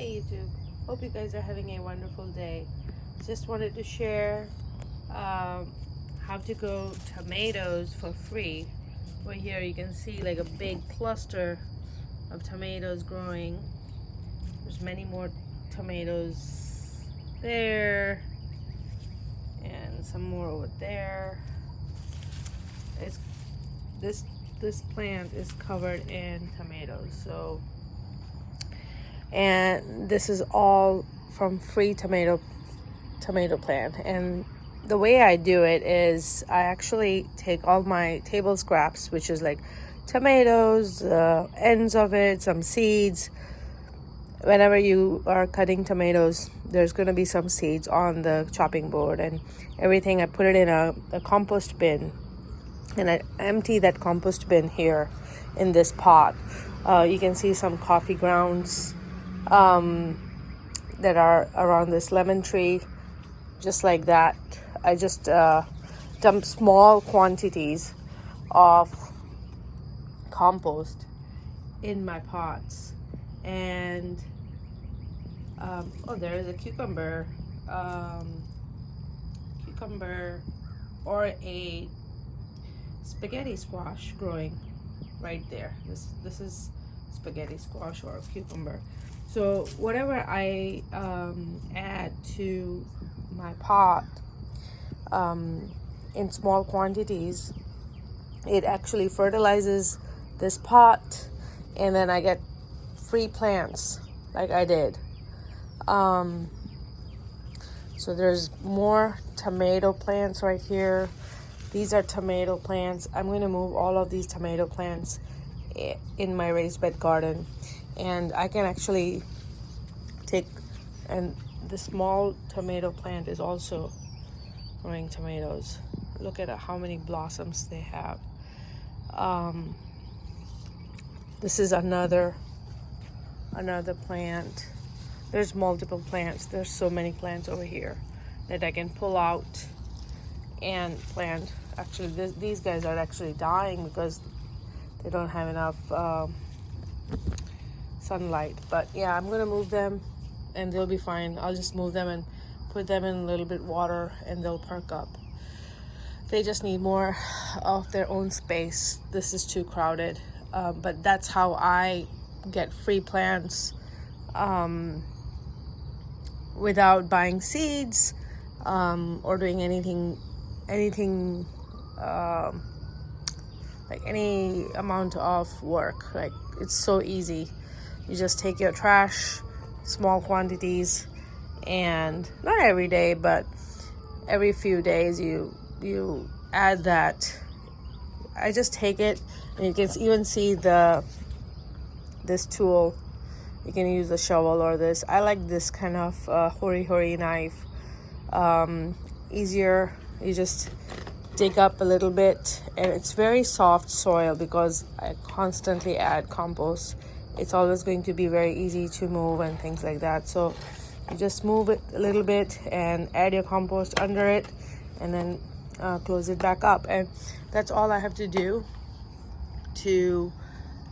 Hey YouTube, hope you guys are having a wonderful day. Just wanted to share how to grow tomatoes for free. Right here you can see like a big cluster of tomatoes growing. There's many more tomatoes there and some more over there. It's this plant is covered in tomatoes. And this is all from free tomato plant. And the way I do it is I actually take all my table scraps, which is like tomatoes, the ends of it, some seeds. Whenever you are cutting tomatoes, there's going to be some seeds on the chopping board and everything. I put it in a compost bin, and I empty that compost bin here in this pot. You can see some coffee grounds that are around this lemon tree, just like that. I just dump small quantities of compost in my pots. And oh, there is a cucumber or a spaghetti squash growing right there. This is spaghetti squash or cucumber. So whatever I add to my pot in small quantities, it actually fertilizes this pot, and then I get free plants like I did. So there's more tomato plants right here. These are tomato plants. I'm going to move all of these tomato plants in my raised bed garden, and I can actually take, and the small tomato plant is also growing tomatoes. Look at how many blossoms they have. This is another plant. There's multiple plants. There's so many plants over here that I can pull out and plant. Actually, these guys are actually dying because they don't have enough sunlight. But yeah, I'm gonna move them and they'll be fine. I'll just move them and put them in a little bit water and they'll perk up. They just need more of their own space. This is too crowded. But that's how I get free plants without buying seeds or doing anything like any amount of work. Like, it's so easy. You just take your trash, small quantities, and not every day, but every few days you add that. I just take it, and you can even see this tool. You can use a shovel or this. I like this kind of hori knife. Easier. You just dig up a little bit, and it's very soft soil because I constantly add compost. It's always going to be very easy to move and things like that. So you just move it a little bit and add your compost under it, and then close it back up. And that's all I have to do to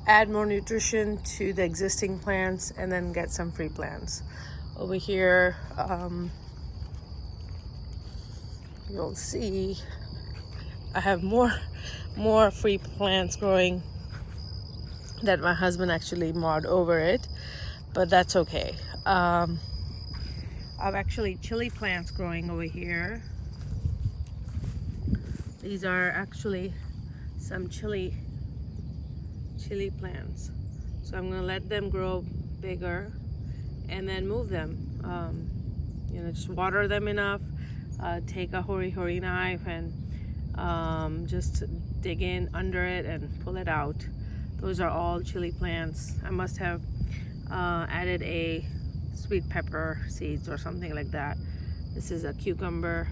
add more nutrition to the existing plants and then get some free plants. Over here, you'll see I have more free plants growing that my husband actually mowed over it, but that's okay. I've actually chili plants growing over here. These are actually some chili plants. So I'm gonna let them grow bigger and then move them. Just water them enough. Take a hori knife and just dig in under it and pull it out. Those are all chili plants. I must have added a sweet pepper seeds or something like that. This is a cucumber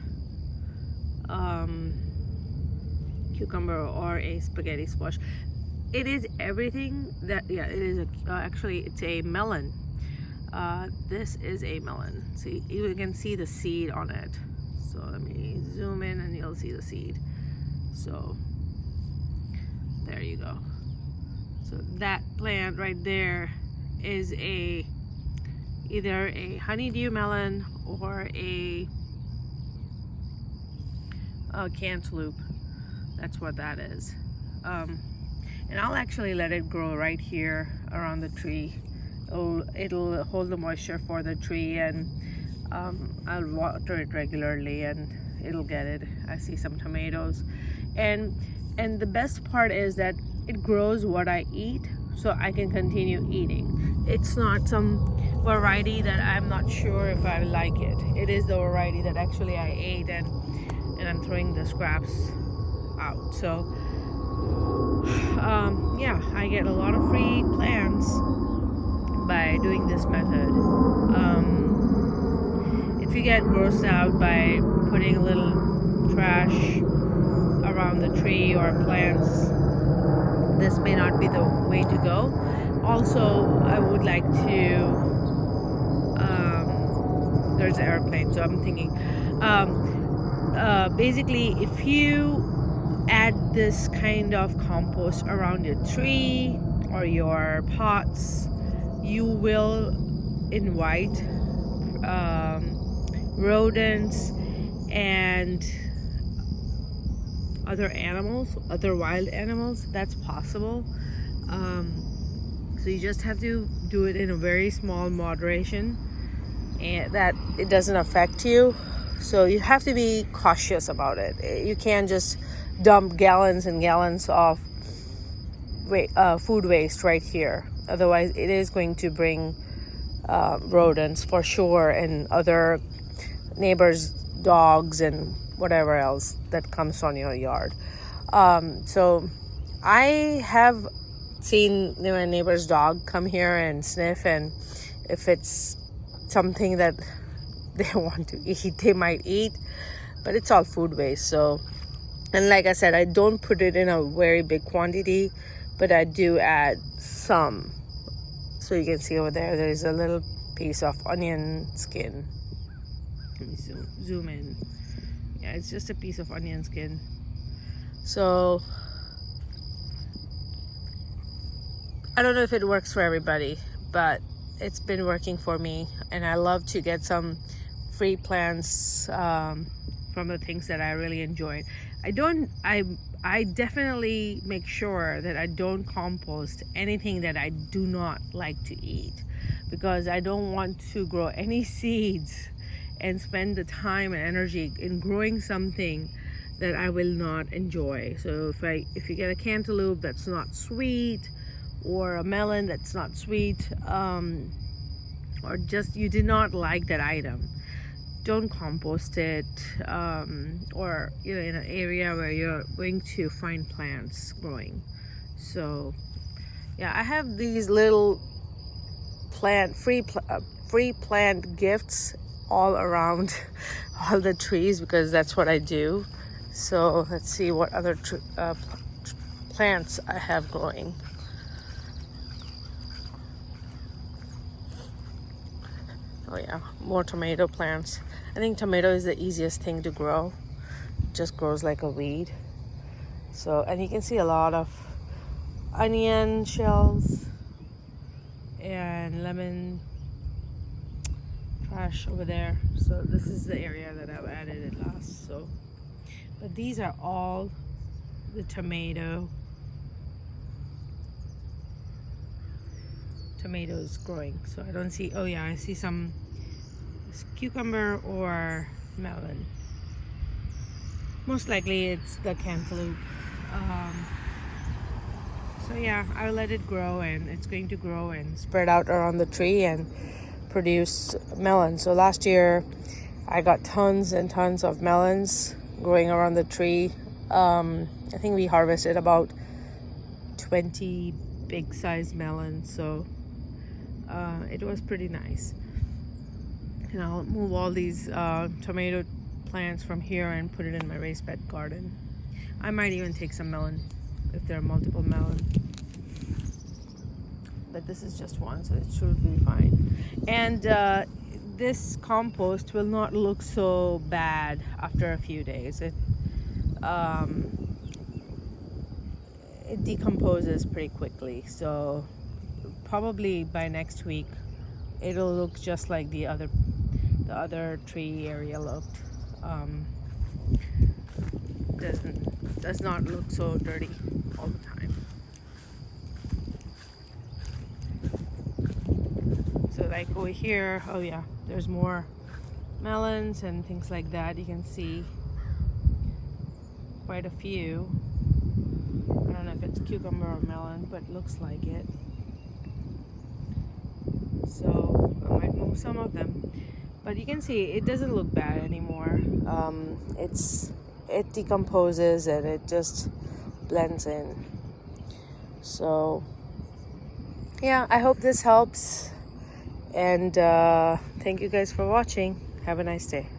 or a spaghetti squash. It is everything that, yeah, it is actually it's a melon. This is a melon. See, you can see the seed on it. So let me zoom in and you'll see the seed. So there you go. So that plant right there is a either a honeydew melon or a cantaloupe. That's what that is. And I'll actually let it grow right here around the tree. It'll hold the moisture for the tree, and I'll water it regularly and it'll get it. I see some tomatoes, and the best part is that it grows what I eat, so I can continue eating. It's not some variety that I'm not sure if I like it. It is the variety that actually I ate, and I'm throwing the scraps out. So yeah, I get a lot of free plants by doing this method. If you get grossed out by putting a little trash around the tree or plants, this may not be the way to go. Also, I would like to there's an airplane, so I'm thinking basically, if you add this kind of compost around your tree or your pots, you will invite rodents and other animals, other wild animals. That's possible. So you just have to do it in a very small moderation, and that it doesn't affect you. So you have to be cautious about it. You can't just dump gallons and gallons of food waste right here. Otherwise, it is going to bring rodents for sure, and other neighbors' dogs and whatever else that comes on your yard. So I have seen my neighbor's dog come here and sniff, and if it's something that they want to eat, they might eat, but it's all food waste. So, and like I said, I don't put it in a very big quantity, but I do add some. So you can see over there's a little piece of onion skin. Let me zoom in. Yeah, it's just a piece of onion skin. So I don't know if it works for everybody, but it's been working for me, and I love to get some free plants from the things that I really enjoy. I definitely make sure that I don't compost anything that I do not like to eat, because I don't want to grow any seeds and spend the time and energy in growing something that I will not enjoy. So if you get a cantaloupe that's not sweet, or a melon that's not sweet, or just you did not like that item, don't compost it, or in an area where you're going to find plants growing. So yeah, I have these little free plant gifts all around all the trees, because that's what I do. So let's see what other plants I have growing. Oh yeah, more tomato plants. I think tomato is the easiest thing to grow. It just grows like a weed. So, and you can see a lot of onion shells and lemon trash over there. So this is the area that I've added it last. So, but these are all the tomatoes growing. So I don't see, oh yeah, I see some cucumber or melon. Most likely it's the cantaloupe. So yeah, I'll let it grow, and it's going to grow and spread out around the tree and produce melons. So last year I got tons and tons of melons growing around the tree. I think we harvested about 20 big sized melons. So it was pretty nice. And I'll move all these tomato plants from here and put it in my raised bed garden. I might even take some melon if there are multiple melon. But this is just one, so it should be fine. And this compost will not look so bad after a few days. It decomposes pretty quickly. So probably by next week it'll look just like the other tree area looked. Does not look so dirty all the time. So like over here, oh yeah, there's more melons and things like that. You can see quite a few. I don't know if it's cucumber or melon, but it looks like it. So I might move some of them. But you can see it doesn't look bad anymore. It decomposes and it just blends in. So yeah, I hope this helps. And thank you guys for watching. Have a nice day.